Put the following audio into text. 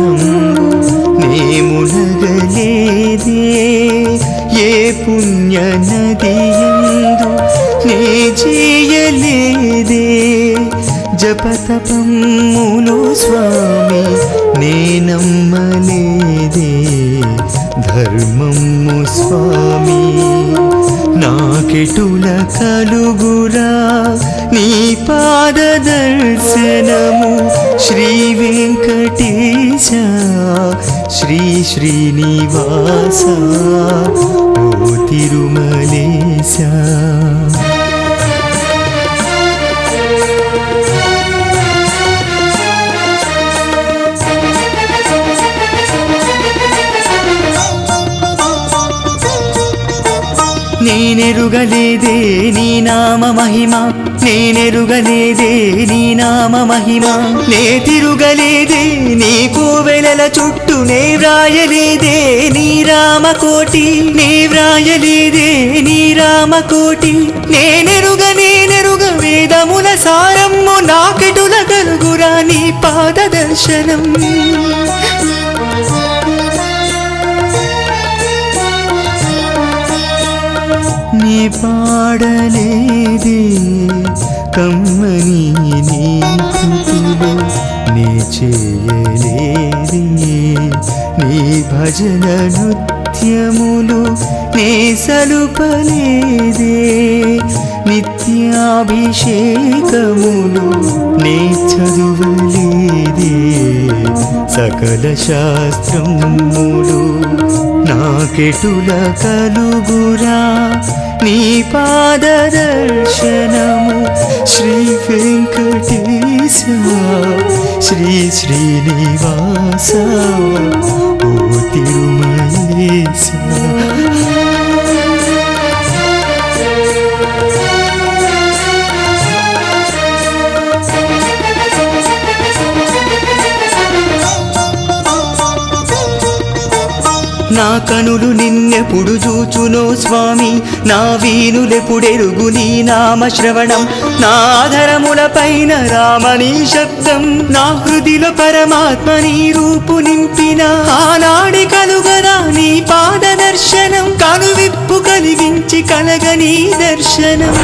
స్నానంబు నే మునగలేదే ఏ పుణ్య నదియందు నే చేయలేదే జపతపములు స్వామి నే నమ్మలేదే ధర్మము స్వామి నాకెటుల కలుగురా నీ పాద దర్శనము శ్రీ వెంకటేశ శ్రీ శ్రీనివాస ఓ తిరుమలేశ నేనెరుగలేదే నీ నామ మహిమ నేనెరుగలేదే నీ నామ మహిమ నే తిరుగలేదే నీ కోవెలల చుట్టూ నే వ్రాయలేదే నీ రామకోటి నే వ్రాయలేదే నీ రామకోటి నేనెరుగ వేదముల సారమ్ము నాకెటుల కలుగురా నీ పాద దర్శనం నే పాడలేదే కమ్మని నీ కృతులు నే చేయలేదే నీ భజన నృత్యములు నే సలుపలేదే నిత్యాభిషేకములు నే చదువలేదే సకల శాస్త్రములు నాకెటుల కలుగురా నీ పాద దర్శనము శ్రీ వెంకటేశ శ్రీ శ్రీనివాస ఓ తిరుమలేశ నా కనులు నిన్నెప్పుడు చూచునో స్వామి నా వీనులెప్పుడెరుగు నీ నామ శ్రవణం నా ఆధరముల పైన రామనీ శబ్దం నా హృదిలో పరమాత్మ నీ రూపు నింపిన ఆనాడి కలుగరా నీ పాద దర్శనం కనువిప్పు కలిగించి కలగ నీ దర్శనం